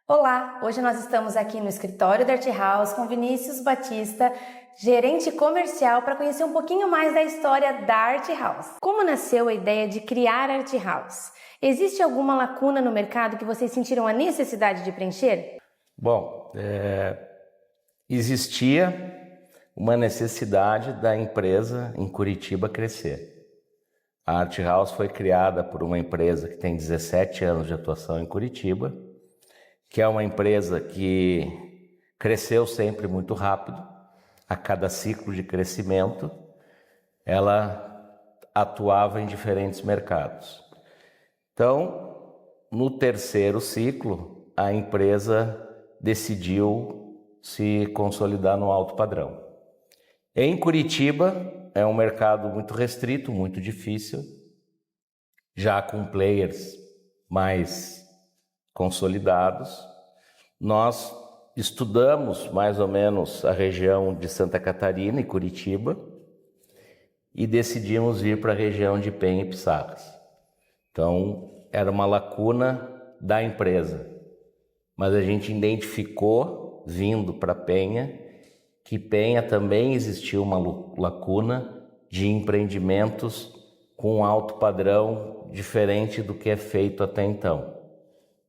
Olá, hoje nós estamos aqui no escritório da Art House com Vinícius Batista, gerente comercial, para conhecer um pouquinho mais da história da Art House. Como nasceu a ideia de criar a Art House? Existe alguma lacuna no mercado que vocês sentiram a necessidade de preencher? Bom, existia uma necessidade da empresa em Curitiba crescer. A Art House foi criada por uma empresa que tem 17 anos de atuação em Curitiba, que é uma empresa que cresceu sempre muito rápido. A cada ciclo de crescimento, ela atuava em diferentes mercados. Então, no terceiro ciclo, a empresa decidiu se consolidar no alto padrão. Em Curitiba, é um mercado muito restrito, muito difícil, já com players mais consolidados. Nós estudamos mais ou menos a região de Santa Catarina e Curitiba e decidimos ir para a região de Penha e Pissarras. Então, era uma lacuna da empresa, mas a gente identificou, vindo para Penha, que Penha também existia uma lacuna de empreendimentos com alto padrão diferente do que é feito até então.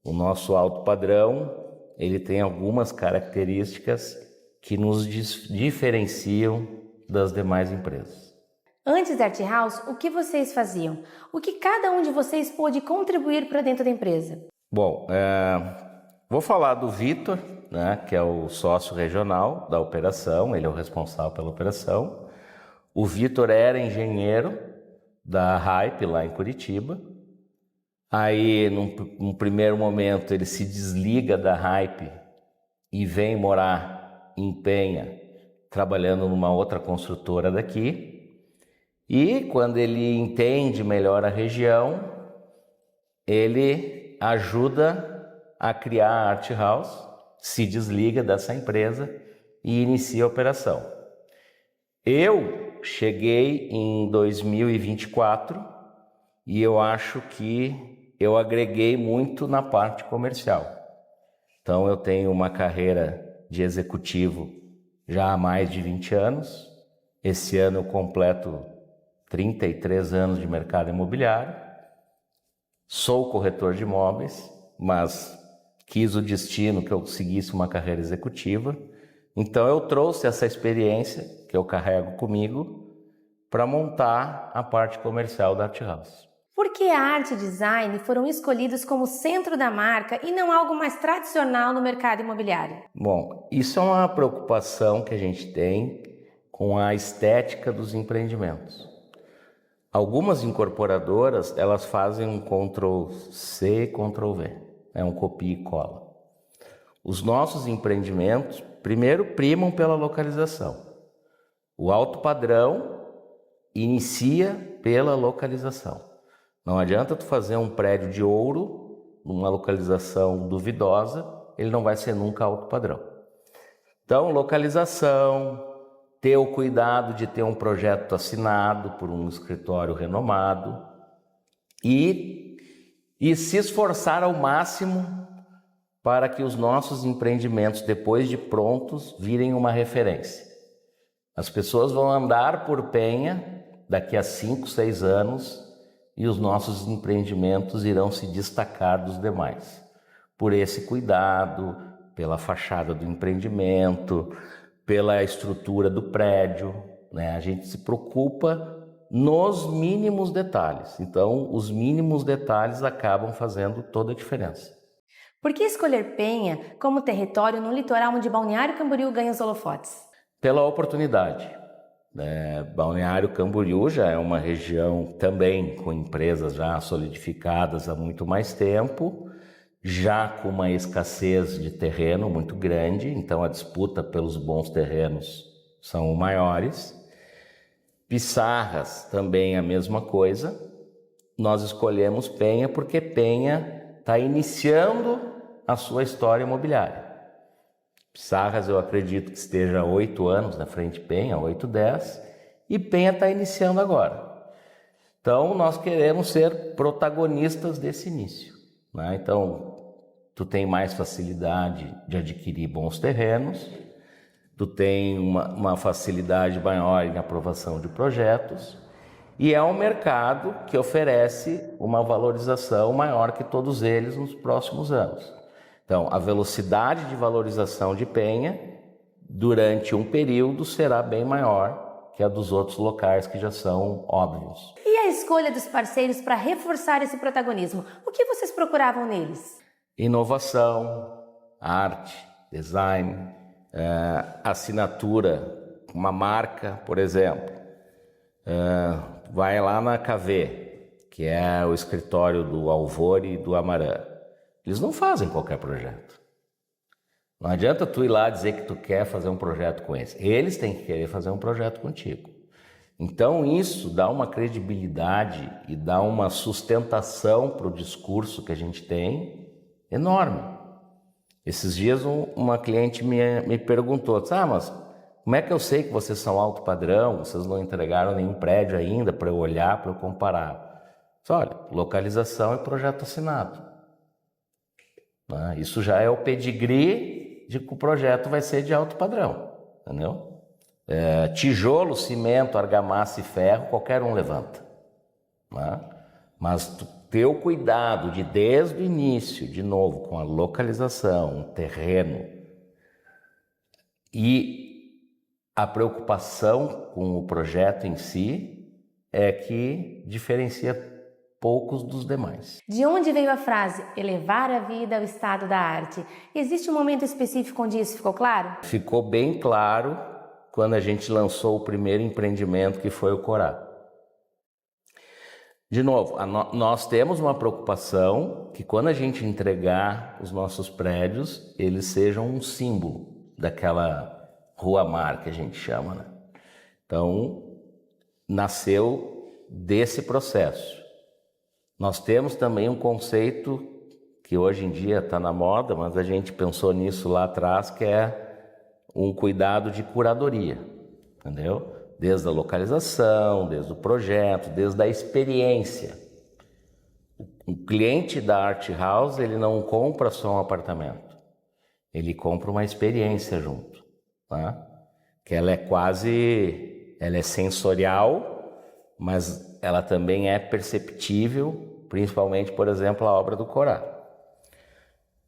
O nosso alto padrão, ele tem algumas características que nos diferenciam das demais empresas. Antes da Art House, o que vocês faziam? O que cada um de vocês pôde contribuir para dentro da empresa? Bom, vou falar do Vitor, né, que é o sócio regional da operação, ele é o responsável pela operação. O Vitor era engenheiro da Hype lá em Curitiba. Aí, num primeiro momento, ele se desliga da Hype e vem morar em Penha, trabalhando numa outra construtora daqui. E quando ele entende melhor a região, ele ajuda a criar a Art House, se desliga dessa empresa e inicia a operação. Eu cheguei em 2024 e eu acho que eu agreguei muito na parte comercial. Então eu tenho uma carreira de executivo já há mais de 20 anos. Esse ano eu completo 33 anos de mercado imobiliário. Sou corretor de imóveis, mas quis o destino que eu seguisse uma carreira executiva. Então eu trouxe essa experiência que eu carrego comigo para montar a parte comercial da Art House. Por que a arte e design foram escolhidos como centro da marca e não algo mais tradicional no mercado imobiliário? Bom, isso é uma preocupação que a gente tem com a estética dos empreendimentos. Algumas incorporadoras, elas fazem um Ctrl+C, Ctrl+V, um copia e cola. Os nossos empreendimentos, primeiro, primam pela localização. O alto padrão inicia pela localização. Não adianta tu fazer um prédio de ouro numa localização duvidosa, ele não vai ser nunca alto padrão. Então, localização, ter o cuidado de ter um projeto assinado por um escritório renomado e se esforçar ao máximo para que os nossos empreendimentos, depois de prontos, virem uma referência. As pessoas vão andar por Penha daqui a 5, 6 anos e os nossos empreendimentos irão se destacar dos demais. Por esse cuidado, pela fachada do empreendimento, pela estrutura do prédio, né? A gente se preocupa nos mínimos detalhes. Então, os mínimos detalhes acabam fazendo toda a diferença. Por que escolher Penha como território no litoral onde Balneário Camboriú ganha os holofotes? Pela oportunidade. Balneário Camboriú já é uma região também com empresas já solidificadas há muito mais tempo, já com uma escassez de terreno muito grande, então a disputa pelos bons terrenos são maiores. Pissarras também a mesma coisa. Nós escolhemos Penha porque Penha está iniciando a sua história imobiliária. Pissarras eu acredito que esteja há 8 anos na frente de Penha, 8, 10, e Penha está iniciando agora. Então nós queremos ser protagonistas desse início, né? Então tu tem mais facilidade de adquirir bons terrenos, tu tem uma facilidade maior em aprovação de projetos, e é um mercado que oferece uma valorização maior que todos eles nos próximos anos. Então, a velocidade de valorização de Penha, durante um período, será bem maior que a dos outros locais que já são óbvios. E a escolha dos parceiros para reforçar esse protagonismo? O que vocês procuravam neles? Inovação, arte, design, assinatura, uma marca, por exemplo. Vai lá na KV, que é o escritório do Alvore e do Amarã. Eles não fazem qualquer projeto. Não adianta tu ir lá dizer que tu quer fazer um projeto com eles. Eles têm que querer fazer um projeto contigo. Então isso dá uma credibilidade e dá uma sustentação para o discurso que a gente tem enorme. Esses dias uma cliente me perguntou, mas como é que eu sei que vocês são alto padrão, vocês não entregaram nenhum prédio ainda para eu olhar, para eu comparar? Olha, localização e projeto assinado. Isso já é o pedigree de que o projeto vai ser de alto padrão, entendeu? Tijolo, cimento, argamassa e ferro, qualquer um levanta. Mas ter o cuidado de, desde o início, de novo, com a localização, o terreno e a preocupação com o projeto em si é que diferencia poucos dos demais. De onde veio a frase elevar a vida ao estado da arte? Existe um momento específico onde isso ficou claro? Ficou bem claro quando a gente lançou o primeiro empreendimento, que foi o Corá. De novo, nós temos uma preocupação que quando a gente entregar os nossos prédios, eles sejam um símbolo daquela Rua Mar, que a gente chama, né? Então, nasceu desse processo. Nós temos também um conceito que hoje em dia está na moda, mas a gente pensou nisso lá atrás, que é um cuidado de curadoria, entendeu? Desde a localização, desde o projeto, desde a experiência. O cliente da Art House, ele não compra só um apartamento, ele compra uma experiência junto. Que ela é sensorial, mas ela também é perceptível, principalmente, por exemplo, a obra do Corá.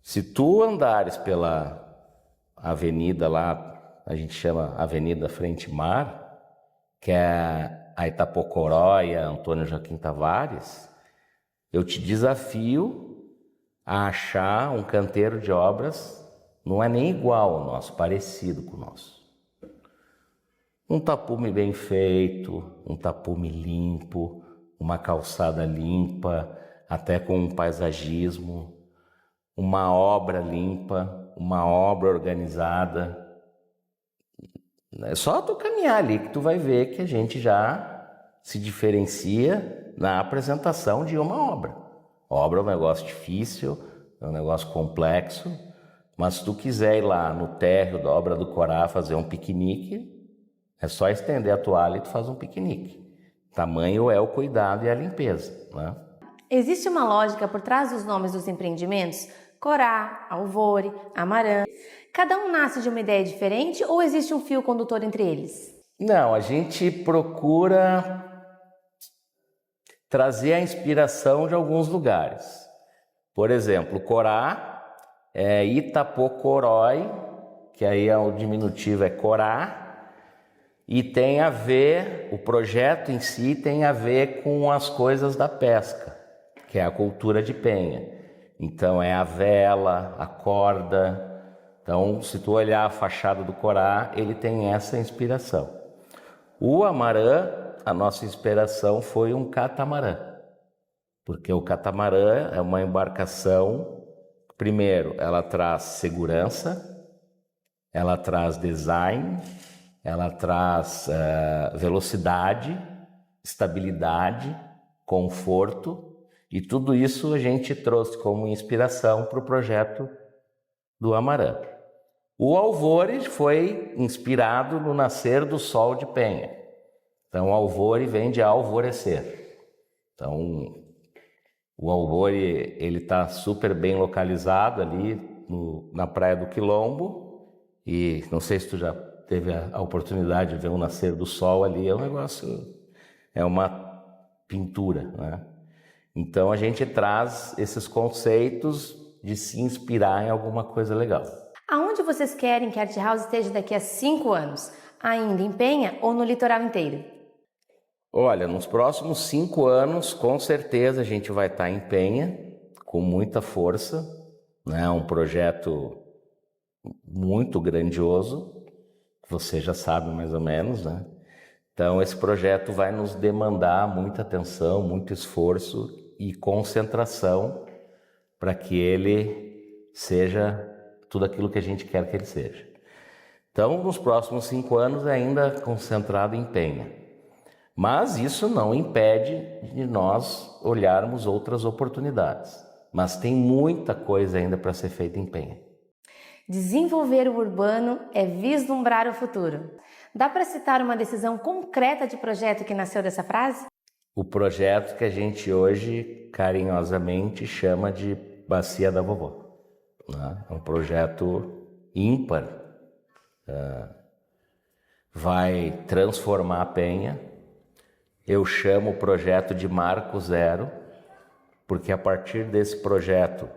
Se tu andares pela avenida lá, a gente chama Avenida Frente Mar, que é a Itapocoró e a Antônio Joaquim Tavares, eu te desafio a achar um canteiro de obras. Não é nem igual ao nosso, parecido com o nosso. Um tapume bem feito, um tapume limpo, uma calçada limpa, até com um paisagismo, uma obra limpa, uma obra organizada. É só tu caminhar ali que tu vai ver que a gente já se diferencia na apresentação de uma obra. A obra é um negócio difícil, é um negócio complexo, mas se tu quiser ir lá no térreo da obra do Corá fazer um piquenique, é só estender a toalha e tu faz um piquenique. Tamanho é o cuidado e a limpeza, né? Existe uma lógica por trás dos nomes dos empreendimentos? Corá, Alvore, Amarã. Cada um nasce de uma ideia diferente ou existe um fio condutor entre eles? Não, a gente procura trazer a inspiração de alguns lugares. Por exemplo, Corá é Itapocorói, que aí o diminutivo é Corá, e tem a ver, o projeto em si tem a ver com as coisas da pesca, que é a cultura de Penha. Então é a vela, a corda. Então, se tu olhar a fachada do Corá, ele tem essa inspiração. O Amarã, a nossa inspiração foi um catamarã, porque o catamarã é uma embarcação. Primeiro, ela traz segurança, ela traz design, ela traz velocidade, estabilidade, conforto, e tudo isso a gente trouxe como inspiração para o projeto do Amarã. O Alvore foi inspirado no nascer do sol de Penha. Então, Alvore vem de alvorecer. Então, O Albore, ele está super bem localizado ali na Praia do Quilombo, e não sei se tu já teve a oportunidade de ver o nascer do sol ali, é um negócio, é uma pintura, né? Então a gente traz esses conceitos de se inspirar em alguma coisa legal. Aonde vocês querem que a Art House esteja daqui a 5 anos? Ainda em Penha ou no litoral inteiro? Olha, nos próximos 5 anos, com certeza a gente vai estar em Penha, com muita força, né? Um projeto muito grandioso, você já sabe mais ou menos, né? Então esse projeto vai nos demandar muita atenção, muito esforço e concentração para que ele seja tudo aquilo que a gente quer que ele seja. Então, nos próximos 5 anos, ainda concentrado em Penha. Mas isso não impede de nós olharmos outras oportunidades. Mas tem muita coisa ainda para ser feita em Penha. Desenvolver o urbano é vislumbrar o futuro. Dá para citar uma decisão concreta de projeto que nasceu dessa frase? O projeto que a gente hoje carinhosamente chama de Bacia da Vovó, né? É um projeto ímpar, vai transformar a Penha. Eu chamo o projeto de Marco Zero, porque a partir desse projeto,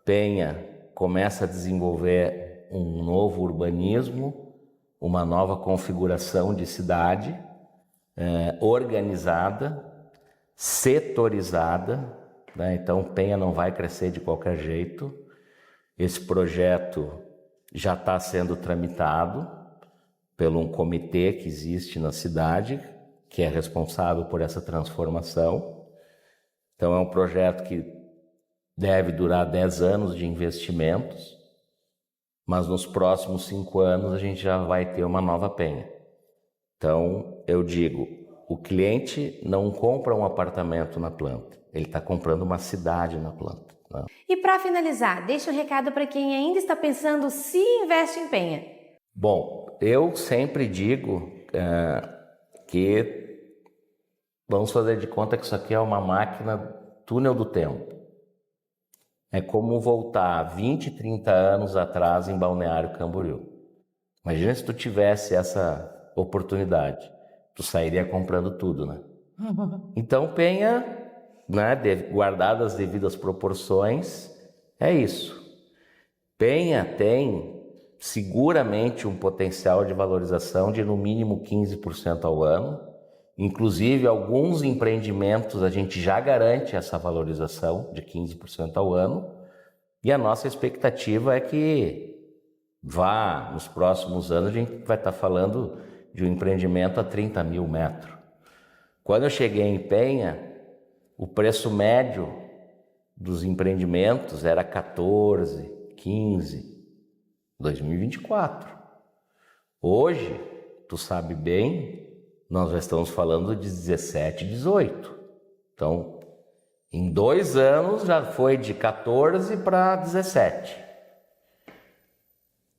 Penha começa a desenvolver um novo urbanismo, uma nova configuração de cidade, organizada, setorizada, né? Então Penha não vai crescer de qualquer jeito. Esse projeto já está sendo tramitado pelo um comitê que existe na cidade, que é responsável por essa transformação. Então é um projeto que deve durar 10 anos de investimentos, mas nos próximos 5 anos a gente já vai ter uma nova Penha. Então eu digo, o cliente não compra um apartamento na planta, ele está comprando uma cidade na planta, né? E para finalizar, deixa um recado para quem ainda está pensando se investe em Penha. Bom, eu sempre digo que vamos fazer de conta que isso aqui é uma máquina túnel do tempo. É como voltar 20, 30 anos atrás em Balneário Camboriú. Imagina se tu tivesse essa oportunidade, tu sairia comprando tudo, né? Então Penha, né, guardadas as devidas proporções, é isso. Penha tem seguramente um potencial de valorização de no mínimo 15% ao ano. Inclusive, alguns empreendimentos a gente já garante essa valorização de 15% ao ano. E a nossa expectativa é que nos próximos anos, a gente vai estar falando de um empreendimento a 30 mil metros. Quando eu cheguei em Penha, o preço médio dos empreendimentos era 14, 15, 2024. Hoje, tu sabe bem, nós já estamos falando de 17, 18. Então, em 2 anos já foi de 14 para 17.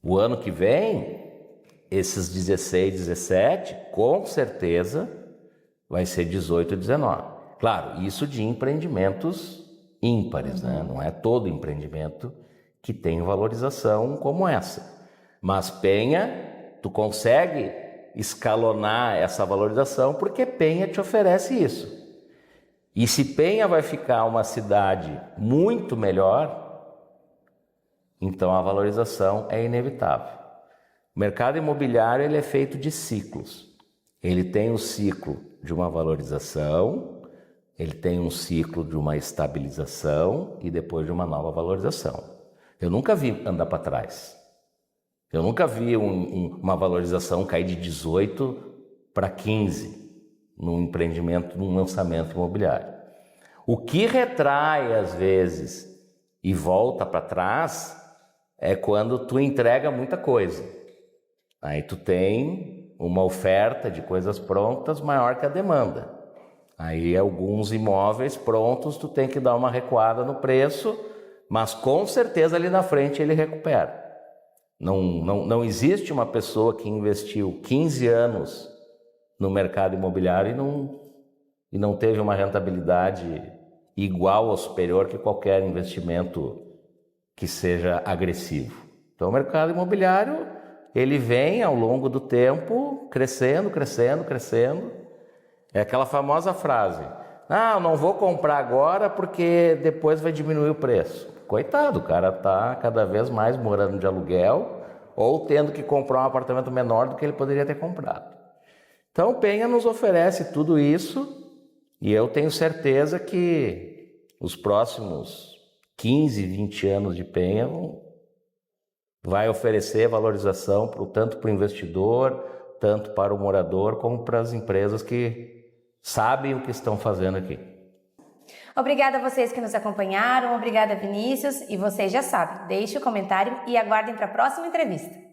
O ano que vem, esses 16, 17, com certeza vai ser 18 e 19. Claro, isso de empreendimentos ímpares, né? Não é todo empreendimento que tem valorização como essa. Mas Penha, tu consegue escalonar essa valorização porque Penha te oferece isso. E se Penha vai ficar uma cidade muito melhor, então a valorização é inevitável. O mercado imobiliário ele é feito de ciclos. Ele tem um ciclo de uma valorização, ele tem um ciclo de uma estabilização e depois de uma nova valorização. Eu nunca vi andar para trás. Eu nunca vi uma valorização cair de 18 para 15 num empreendimento, num lançamento imobiliário. O que retrai às vezes e volta para trás é quando tu entrega muita coisa. Aí tu tem uma oferta de coisas prontas maior que a demanda. Aí alguns imóveis prontos tu tem que dar uma recuada no preço, mas com certeza ali na frente ele recupera. Não existe uma pessoa que investiu 15 anos no mercado imobiliário e não teve uma rentabilidade igual ou superior que qualquer investimento que seja agressivo. Então o mercado imobiliário, ele vem ao longo do tempo crescendo, crescendo, crescendo. É aquela famosa frase: não vou comprar agora porque depois vai diminuir o preço. Coitado, o cara está cada vez mais morando de aluguel ou tendo que comprar um apartamento menor do que ele poderia ter comprado. Então o Penha nos oferece tudo isso e eu tenho certeza que os próximos 15, 20 anos de Penha vai oferecer valorização tanto para o investidor, tanto para o morador, como para as empresas que sabem o que estão fazendo aqui. Obrigada a vocês que nos acompanharam, obrigada Vinícius, e vocês já sabem, deixe o comentário e aguardem para a próxima entrevista.